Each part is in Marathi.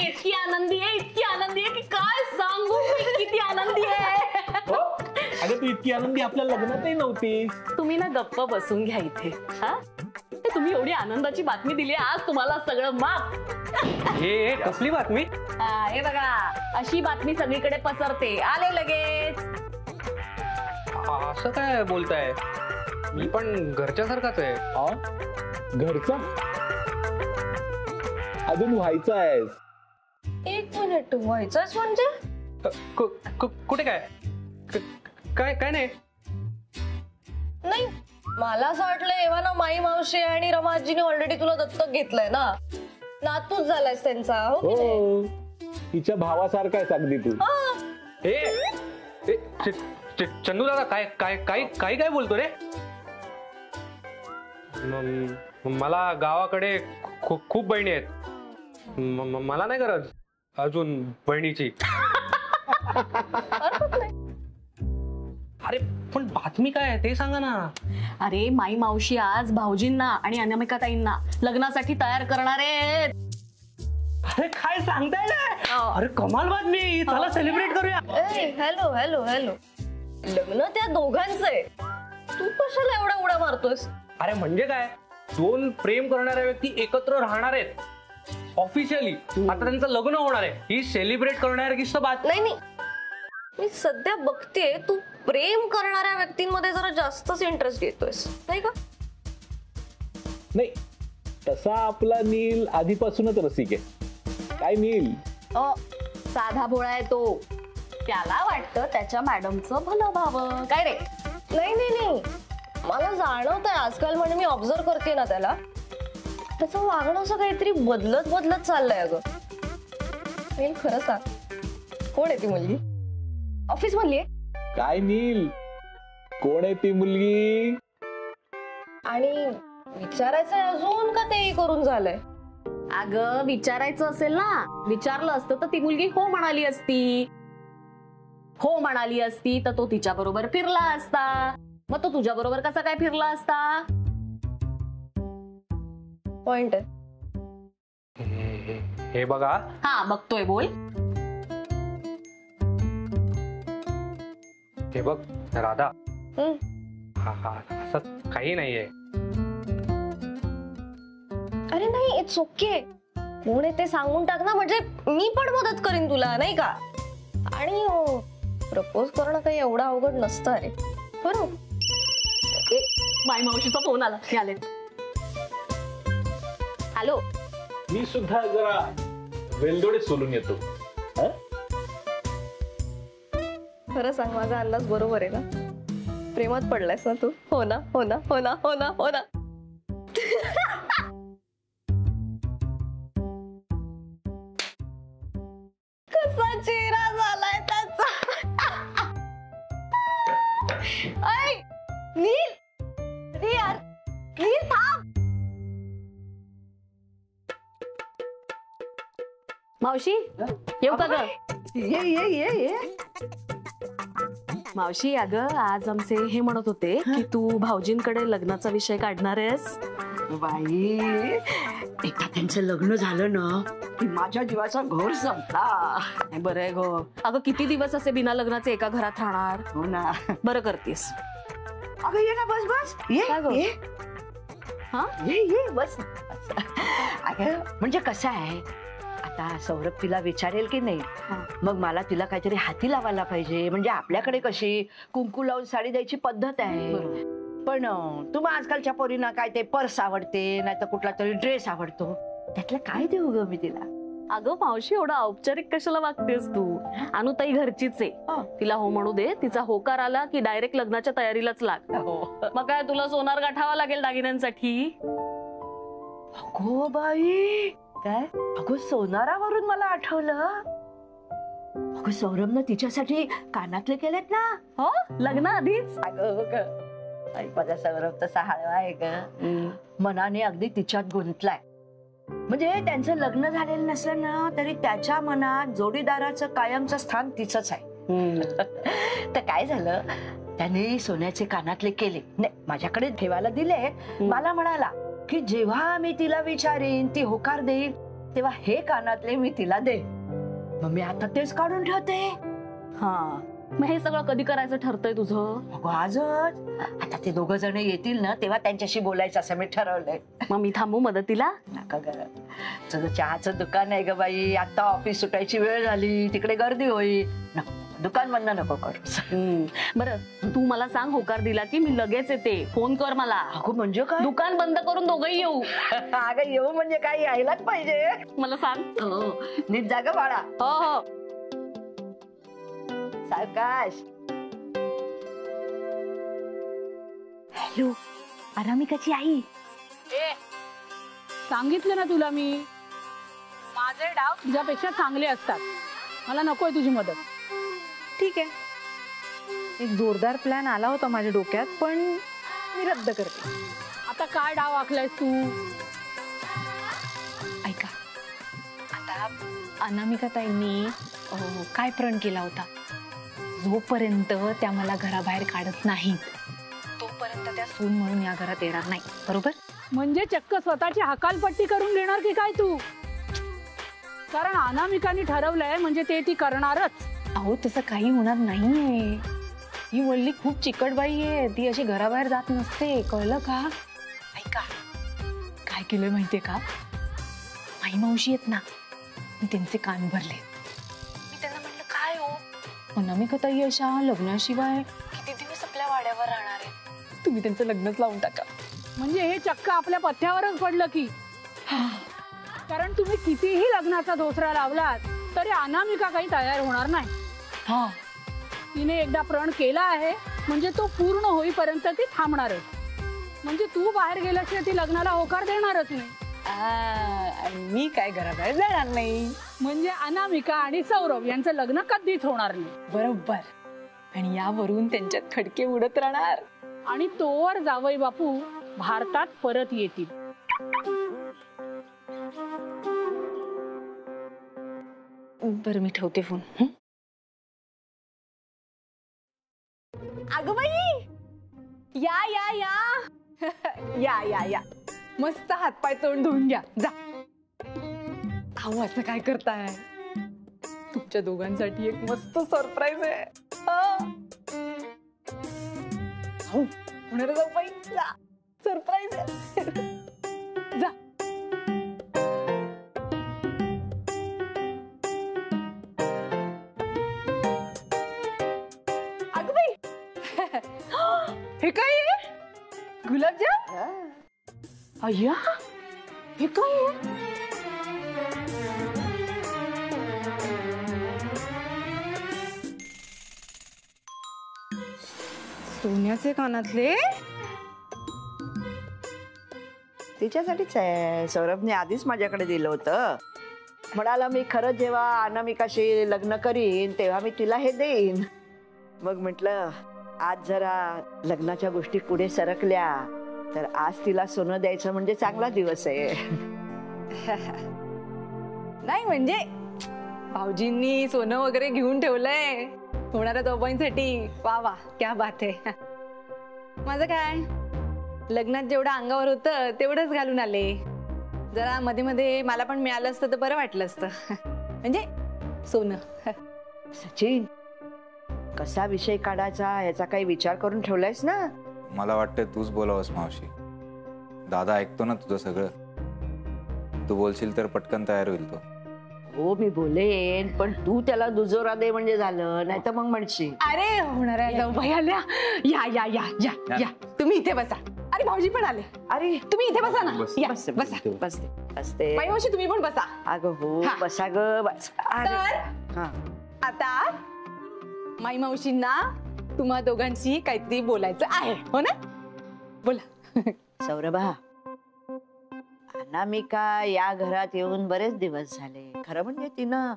इतकी आनंदी आहे की काय सांगू मी किती आनंदी आहे. अगं तू इतकी आनंदी आपल्या लग्नातही नव्हती. तुम्ही ना गप्प बसून घ्या इथे. हा तुम्ही एवढी आनंदाची बातमी दिली आज तुम्हाला सगळं माफ. हे कसली बातमी? हे बघा अशी बातमी सगळीकडे पसरते. आले लगेच. असं काय बोलताय? मी पण घरच्यासारखाच आहे. घरचा अजून व्हायचं आहेस. एक मिनिट व्हायचंच म्हणजे कुठे काय काय काय नाही. नाही मला असं वाटलं एव्हा ना माई मावशी आणि रमाजीने ऑलरेडी तुला दत्तक घेतलंय ना. नातूच झालायस त्यांचा. हो तिच्या भावासारखा आहे अगदी तू. चंदू दादा काय काय काय काय काय बोलतो रे? मला गावाकडे खूप बहिणी आहेत. मला नाही गरज अजून बहिणीची. अरे पण बातमी काय आहे ते सांगा ना. अरे माई मावशी आज भाऊजींना आणि अनामिकाताईंना लग्नासाठी तयार करणार आहेत. अरे काय सांगताय ना. अरे कमाल बातमी. चला सेलिब्रेट करूया. हॅलो हॅलो हॅलो लग्न त्या दोघांचं आहे. तू कशाला एवढा उडा मारतोस? अरे म्हणजे काय दोन प्रेम करणाऱ्या व्यक्ती एकत्र राहणार आहेत ऑफिशियली. आता त्यांचं लग्न होणार आहे. ही सेलिब्रेट करणाऱ्या बात नाही. मी सध्या बघते तू प्रेम करणाऱ्या व्यक्तींमध्ये जरा जास्तच इंटरेस्ट घेतोयस नाही का? नाही तसा आपला नील आधीपासूनच रसिक आहे. काय नील साधा भोळा आहे तो. त्याला वाटतं त्याच्या मॅडमचं भलं व्हावं. काय रे? नाही मला जाणवतंय आजकाल म्हणजे मी ऑब्झर्व करते ना त्याला त्याचं वागणं असं काहीतरी बदलत चाललंय. अगं खरं सांग कोण आहे ती मुलगी? ऑफिस मधली आहे काय नील? कोण आहे ती मुलगी? आणि विचारायचंय अजून का तेही करून झालंय? अगं विचारायचं असेल ना विचारलं असतं तर ती मुलगी हो म्हणाली असती. हो म्हणाली असती तर तो तिच्या बरोबर फिरला असता. मग तो तुझ्या बरोबर कसा काय फिरला असता? पॉइंट आहे. हे बघा. हा बघतोय बोल. हे बघ राधा. असं काही नाहीये. अरे नाही इट्स ओके. कोण आहे ते सांगून टाक ना म्हणजे मी पण मदत करीन तुला नाही का? आणि प्रपोज करणं काही एवढं अवघड नसतं. अरे बरोबर. माई मावशीचा फोन आला. हे आले. हॅलो. मी सुद्धा जरा वेलदोडे सोलून येतो. खरं सांग माझा अंदाज बरोबर आहे ना? प्रेमात पडलायस ना तू? हो ना हो ना हो ना हो ना हो ना. कसा चेहरा झालाय त्याचा. ऐ नील अरे यार नील थांब. मावशी येऊ का ग? ये मावशी अगं आज आमचे हे म्हणत होते की तू भाऊजींकडे लग्नाचा विषय काढणार आहेस. बाई एकदा त्यांचं लग्न झालं ना की माझ्या जीवाचा घोर संपला. बरं आहे ग. अगं किती दिवस असे बिना लग्नाचे एका घरात राहणार? हो ना. बरं करतेस. अगं ये ना बस ये. हा ये बस. अगं म्हणजे कसं आहे आता सौरभ तिला विचारेल की नाही मग मला तिला काहीतरी हाती लावायला पाहिजे. म्हणजे आपल्याकडे कशी कुंकू लावून साडी द्यायची पद्धत आहे. पण तुम्हा आजकालच्या पोरींना काय ते पर्स आवडते नाही तर कुठला तरी ड्रेस आवडतो. त्यातलं काय देऊ ग मी तिला? अगं मावशी एवढं औपचारिक कशाला वागतेस तू? अनुताई घरचीच आहे. तिला हो म्हणू दे. तिचा होकार आला की डायरेक्ट लग्नाच्या तयारीलाच लाग. मग काय तुला सोनार गाठावा लागेल दागिन्यांसाठी. अगो बाई काय? अगो सोनारावरून मला आठवलं. अगं सौरभनं तिच्यासाठी कानातले केलेत ना. हो लग्न आधीच. अगं माझा सौरभ तसा हळवा आहे ग. मनाने अगदी तिच्यात गुंतलाय. म्हणजे त्यांचं लग्न झालेलं नसलं ना तरी त्याच्या मनात जोडीदाराचं कायमचं स्थान तिचंच आहे. तर काय झालं त्याने सोन्याचे कानातले केले. नाही माझ्याकडे ठेवायला दिले. मला म्हणाला की जेव्हा मी तिला विचारीन ती होकार देईल तेव्हा हे कानातले मी तिला दे. मग मी आता तेच काढून ठेवते. हा, मग हे सगळं कधी करायचं ठरतंय तुझं? अगं आजच. आता ते दोघं जण येतील ना तेव्हा त्यांच्याशी बोलायचं असं मी ठरवलंय. मग मी थांबू मदतीला? नका ग, तुझं चहाचं दुकान आहे ग बाई. आता ऑफिस सुटायची वेळ झाली, तिकडे गर्दी होईल. नको, दुकान बंद नको करू. बरं, तू मला सांग होकार दिला की मी लगेच येते. फोन कर मला. अगो म्हणजे काय? दुकान बंद करून दोघंही येऊ. अगं येऊ म्हणजे काय, यायलाच पाहिजे. मला सांग. हो, नीट जागा बाळा. हो हो. सावकाश. हॅलो, अनामिकाची आई. सांगितलं ना तुला मी, माझे डाव तुझ्यापेक्षा चांगले असतात. मला नकोय तुझी मदत. ठीक आहे, एक जोरदार प्लॅन आला होता माझ्या डोक्यात, पण मी रद्द करते. आता काय डाव आखलायस तू? ऐका, आता अनामिका ताईंनी काय प्रण केला होता, जोपर्यंत त्या मला घराबाहेर काढत नाहीत तोपर्यंत त्या सून म्हणून या घरात येणार नाही, बरोबर? म्हणजे चक्क स्वतःची हकालपट्टी करून देणार की काय तू? कारण अनामिकाने ठरवलंय म्हणजे ते ती करणारच. अहो, तसं काही होणार नाहीये. ही वल्ली खूप चिकट बाई आहे, ती अशी घराबाहेर जात नसते, कळलं का? ऐका, काय केलंय माहितीये का, माई मावशी आहेत ना, मी त्यांचे कान भरले. मी त्यांना म्हटलं, काय हो अनामिका ताई अशा लग्नाशिवाय किती दिवस आपल्या वाड्यावर राहणार आहे, तुम्ही त्यांचं लग्नच लावून टाका. म्हणजे हे चक्क आपल्या पथ्यावरच पडलं की. कारण तुम्ही कितीही लग्नाचा दोसरा लावलात तरी अनामिका काही तयार होणार नाही. हा, तिने एकदा प्रण केला आहे म्हणजे तो पूर्ण होईपर्यंत ती थांबणारच. म्हणजे तू बाहेर गेल्याशिवाय ती लग्नाला होकार देणारच नाही. आणि मी काय घराबाहेर जाणार नाही. म्हणजे अनामिका आणि सौरभ यांचं लग्न कधीच होणार नाही. बरोबर. आणि यावरून त्यांच्यात खडके उडत राहणार. आणि तोवर जावई बापू भारतात परत येतील. बरं, मी ठेवते फोन. अगं बाई, या या या या या या, मस्त हातपाय तोंड धुवून घ्या, जा. अहो, असं काय करताय? तुमच्या दोघांसाठी एक मस्त सरप्राईज आहे. हो, पुण्याला जाऊ बाई, जा. सरप्राईज आहे. जा. अगं बाई, हे काय आहे? गुलाबजाम? अय्या, हे काय आहे? सोन्याचे कानातले? तिच्यासाठीच आहे. सौरभने आधीच माझ्याकडे दिलं होतं. म्हणाला मी खरं जेव्हा अनामिकाशी लग्न करीन तेव्हा मी तिला हे देईन. मग म्हटलं आज जरा लग्नाच्या गोष्टी पुढे सरकल्या तर आज तिला सोनं द्यायचं म्हणजे चांगला दिवस आहे. नाही म्हणजे भाऊजींनी सोनं वगैरे घेऊन ठेवलंय होणाऱ्या दोघांसाठी. वा वा, क्या बात आहे. माझं काय, लग्नात जेवढं अंगावर होतं तेवढंच घालून आले. जरा मध्ये मध्ये मला पण मिळालं असतं तर बरं वाटलं असतं. म्हणजे सोनं. सचिन, कसा विषय काढायचा याचा काही विचार करून ठेवलायस ना? मला वाटतं तूच बोलावस मावशी. दादा ऐकतो ना तुझं सगळं. तू बोलशील तर पटकन तयार होईल तो. हो, मी बोलेन, पण तू त्याला दुजोरा दे म्हणजे झालं, नाही तर मग म्हणशील. अरे होणाऱ्या जाऊ बाई आल्या. या या या या या, तुम्ही इथे बसा. अरे भाऊजी पण आले. अरे तुम्ही इथे बसा ना. या, बस बसा. बसते बसते. बाई मावशी तुम्ही पण बसा. अगं हो, हा. बसा ग बस. अरे, तर हा. आता माई मावशींना तुम्हा दोघांशी काहीतरी बोलायचं आहे, हो ना? बोला. सौरभा, अनामिका या घरात येऊन बरेच दिवस झाले. खरं म्हणजे तिनं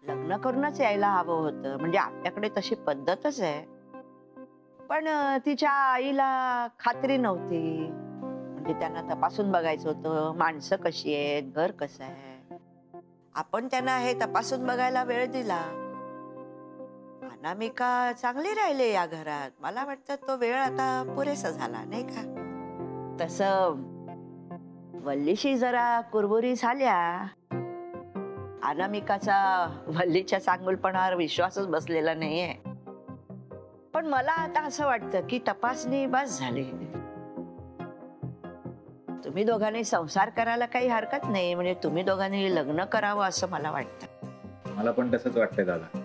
लग्न करूनच यायला हवं होतं. म्हणजे आपल्याकडे तशी पद्धतच आहे. पण तिच्या आईला खात्री नव्हती. म्हणजे त्यांना तपासून बघायचं होतं, माणसं कशी आहेत, घर कसं आहे. आपण त्यांना हे तपासून बघायला वेळ दिला. अनामिका चांगली राहिली या घरात. मला वाटतं तो वेळ आता पुरेसा झाला, नाही का? तसं वल्लीशी जरा कुरबुरी झाल्या, अनामिकाचा वल्लीच्या चांगुलपणावर विश्वासच बसलेला नाहीये. पण मला आता असं वाटतं की तपासणी बस झाली. तुम्ही दोघांनी संसार करायला काही हरकत नाही, म्हणजे तुम्ही दोघांनी लग्न करावं असं मला वाटतं. मला पण तसंच वाटतंय दादा.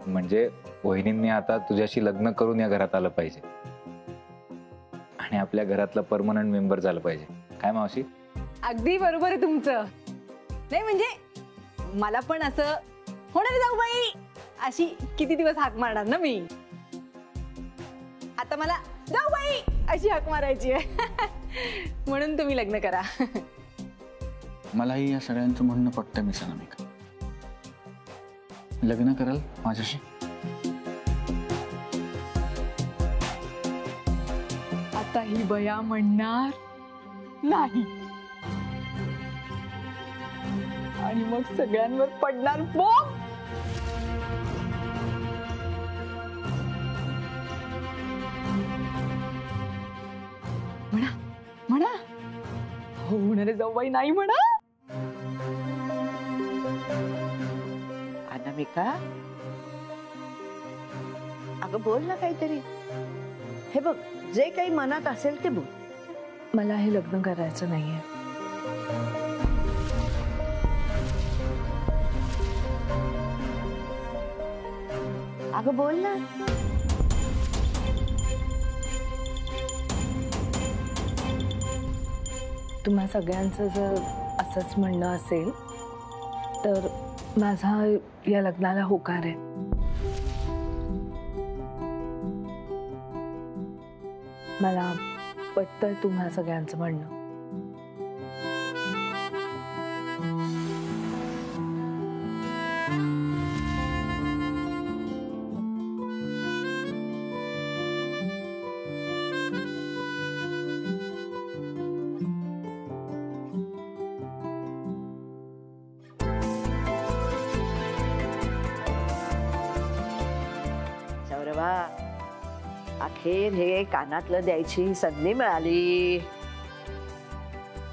म्हणजे वहिनींनी आता तुझ्याशी लग्न करून या घरात आलं पाहिजे आणि आपल्या घरातला परमनंट मेंबर झालं पाहिजे. काय मावशी? अगदी बरोबर आहे तुमचं. नाही म्हणजे मला पण असं होणार जाऊ बाई अशी किती दिवस हाक मारणार ना मी. आता मला जाऊ बाई अशी हाक मारायची आहे. म्हणून तुम्ही लग्न करा. मलाही या सगळ्यांचं म्हणणं पटतं मिस अनामिका. लग्न कराल माझ्याशी? आता ही बया म्हणणार नाही आणि मग सगळ्यांवर पडणार बॉम्ब. म्हणा म्हणा होणारे जाऊ बाई नाही म्हणा. अनामिका अगं बोल ना काहीतरी. हे बघ जे काही मनात असेल ते बोल. मला हे लग्न करायचं नाहीये. अगं बोल ना. तुम्हा सगळ्यांचं जर असंच म्हणणं असेल तर माझा या लग्नाला होकार आहे. मला पटतंय तुम्हा सगळ्यांचं म्हणणं. सौरभा अखेर हे कानातलं द्यायची संधी मिळाली.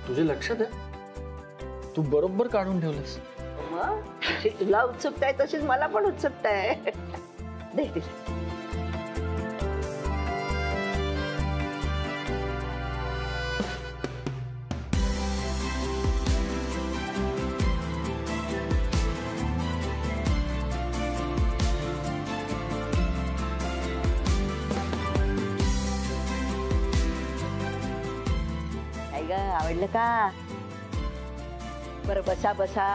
तुझे लक्षात आहे? तू बरोबर काढून ठेवलंस. मग जशी तुला उत्सुकता आहे तशीच मला पण उत्सुकता आहे. दे दे. आवडलं का? बरं बसा बसा.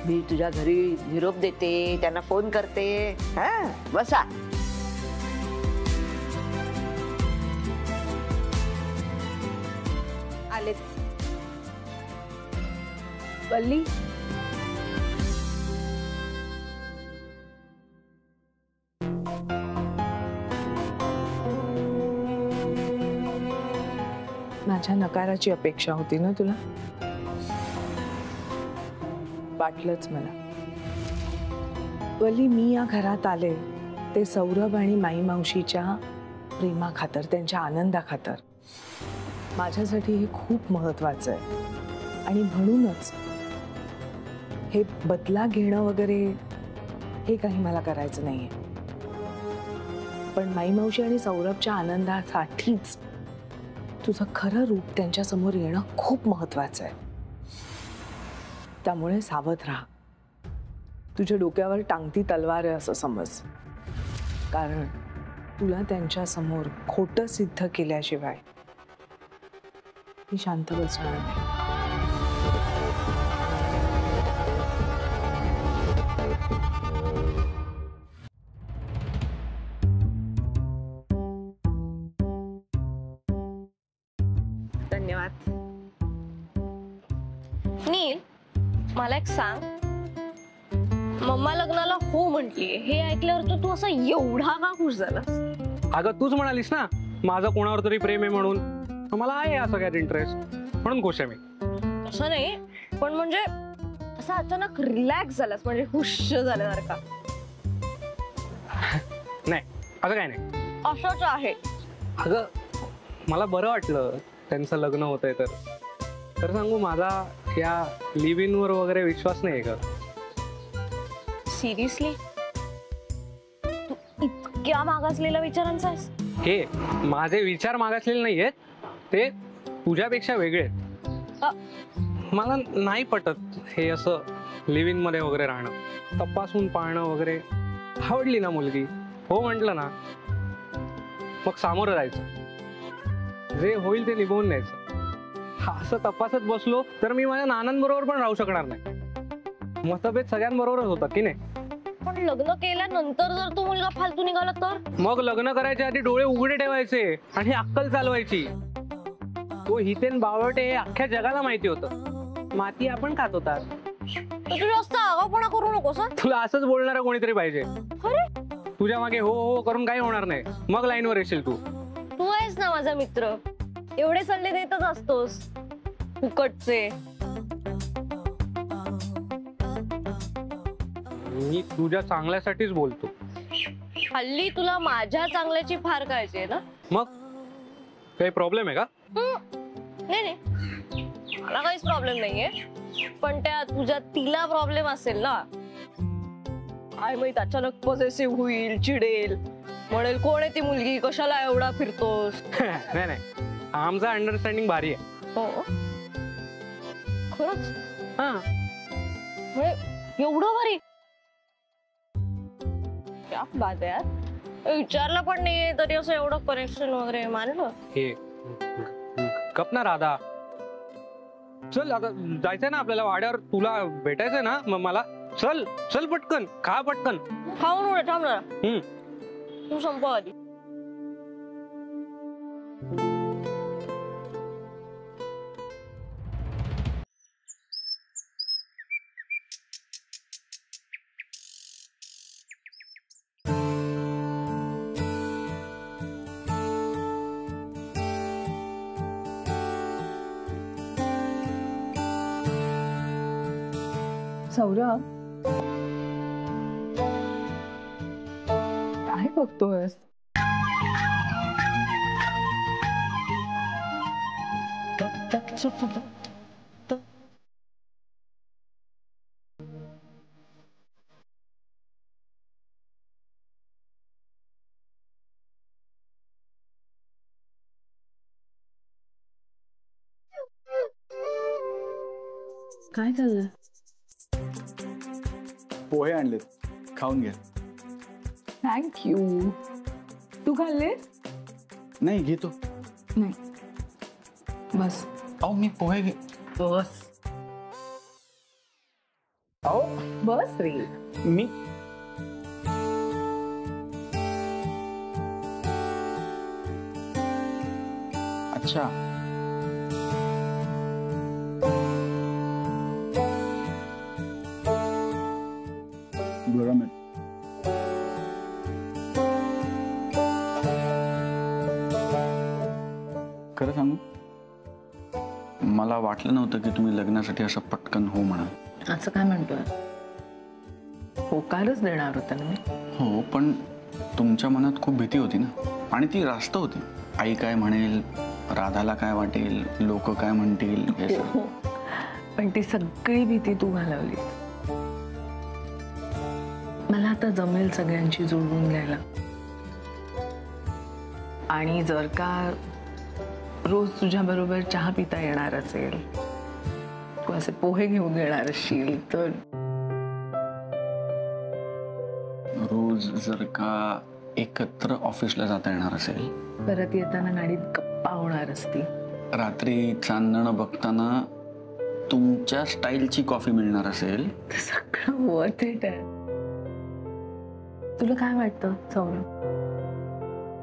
मी तुझ्या घरी निरोप देते, त्यांना फोन करते. हा बसा. आलेच. वल्ली माझ्या नकाराची अपेक्षा होती ना तुला? वाटलंच मला. वल्ली मी या घरात आले ते सौरभ आणि माई मावशीच्या प्रेमा खातर, त्यांच्या आनंदा खातर. माझ्यासाठी हे खूप महत्वाचं आहे आणि म्हणूनच हे बदला घेणं वगैरे हे काही मला करायचं नाहीये. पण माई मावशी आणि सौरभच्या आनंदासाठीच तुझं खरं रूप त्यांच्या समोर येणं खूप महत्वाचं आहे. त्यामुळे सावध राहा. तुझ्या डोक्यावर टांगती तलवार आहे असं समज. कारण तुला त्यांच्या समोर खोटं सिद्ध केल्याशिवाय मी शांत बसणार नाही. धन्यवाद. नील मला एक सांग, मम्मा लग्नाला हो म्हटलीये हे ऐकल्यावर तर तू असा एवढा का खुश झालास? अगं तूच म्हणालीस ना माझं कोणावर तरी प्रेम आहे म्हणून. मला आहे या सगळ्यात इंटरेस्ट, म्हणून खुश आहे मी. असं नाही, पण म्हणजे असं अचानक रिलॅक्स झालास, म्हणजे खुश झाल्यासारखा. नाही असं काय नाही. असंच आहे. अगं मला बरं वाटलं त्यांचं लग्न होतंय तर सांगू, माझा या लिव्ह इन वर वगैरे विश्वास नाही का. सिरियसली तू इतक्या मागासलेल्या विचारांचा आहेस? हे माझे विचार मागासलेले नाहीयेत, ते तुझ्यापेक्षा वेगळे आहेत. मला नाही पटत हे असं लिव्हिंग मध्ये वगैरे राहणं, तपासून पाहणं वगैरे. आवडली ना मुलगी, हो म्हटलं ना, मग सामोरं राहायचं, जे होईल ते निभवून न्यायचं. असं तपासत बसलो तर मी माझ्या नानांबरोबर पण राहू शकणार नाही. मतभेद सगळ्यांबरोबरच होतात की नाही? पण लग्न केल्यानंतर जर तो मुलगा फालतू निघाला तर? मग लग्न करायच्या आधी डोळे उघडे ठेवायचे आणि अक्कल चालवायची. तो हितेन बावटे हे अख्ख्या जगाला माहिती होतं. माती आपण खात होता. तू जास्त आगाऊपणा करू नकोस हं? तुला असंच बोलणारा कोणीतरी पाहिजे. अरे तुझ्या मागे हो हो करून काही होणार नाही, मग लाईनवर येशील तू. तू आहेस ना माझा मित्र, एवढे सल्ले देतच असतोस फुकटचे. मी तुझ्या चांगल्यासाठीच बोलतो. हल्ली तुला माझ्या चांगल्याची फार काळजी आहे ना? मग काही प्रॉब्लेम आहे का? नाही नाही, मला काहीच प्रॉब्लेम नाहीये, पण त्या तुझ्या तिला प्रॉब्लेम असेल ना. काय माहित, अचानक पॉझिटिव्ह होईल, चिडेल, म्हणेल कोण आहे ती मुलगी, कशाला एवढा फिरतोस. नाही नाही, आमचा अंडरस्टँडिंग भारी आहे. हो खरंच? हा, म्हणजे एवढं भारी? क्या बात आहे यार. विचारलं पण नाही तरी असं एवढं कनेक्शन वगैरे मानलं. हे गप ना राधा. चल आता जायचंय ना आपल्याला वाड्यावर, तुला भेटायचंय ना, मग मला चल चल पटकन खा, पटकन खाऊन उडे, थांब जरा. तू संपव आधी. सौरभ, काय बघतोयस? काय झालं? पोहे आणलेत, खाऊन घ्या. थँक्यू. तू खाल्लेस? नाही घेतो. नाही, बस. अहो मी पोहे बस. अहो बस रे. मी अच्छा. गरम आहे. खरं सांगू, मला वाटलं नव्हतं की तुम्ही लग्नासाठी असं पटकन हो म्हणाल. असं काय म्हणतोय? होकारच देणार होता ना मी. हो, पण तुमच्या मनात खूप भीती होती ना, आणि ती रास्त होती. आई काय म्हणेल, राधाला काय वाटेल, लोक काय म्हणतील, हे सगळं. पण ती सगळी भीती तू घालवलीस. मला आता जमेल सगळ्यांची जुळवून घ्यायला. आणि जर का रोज तुझ्या बरोबर चहा पिता येणार असेल, तू असे पोहे घेऊन येणार असशील तर. रोज जर का एकत्र ऑफिसला जाता येणार असेल, परत येताना गाडीत गप्पा होणार असती, रात्री चांदणं बघताना तुमच्या स्टाईलची कॉफी मिळणार असेल, तर सगळं वर्थ इट आहे. तुला काय वाटतं सौरभ,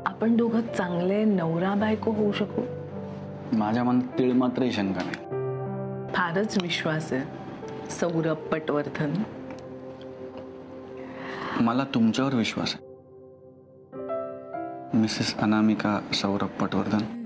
आपण दोघं चांगले नवरा बायको होऊ शकू? माझ्या मनात तीळ मात्र शंका नाही. फारच विश्वास आहे सौरभ पटवर्धन. मला तुमच्यावर विश्वास आहे मिसेस अनामिका सौरभ पटवर्धन.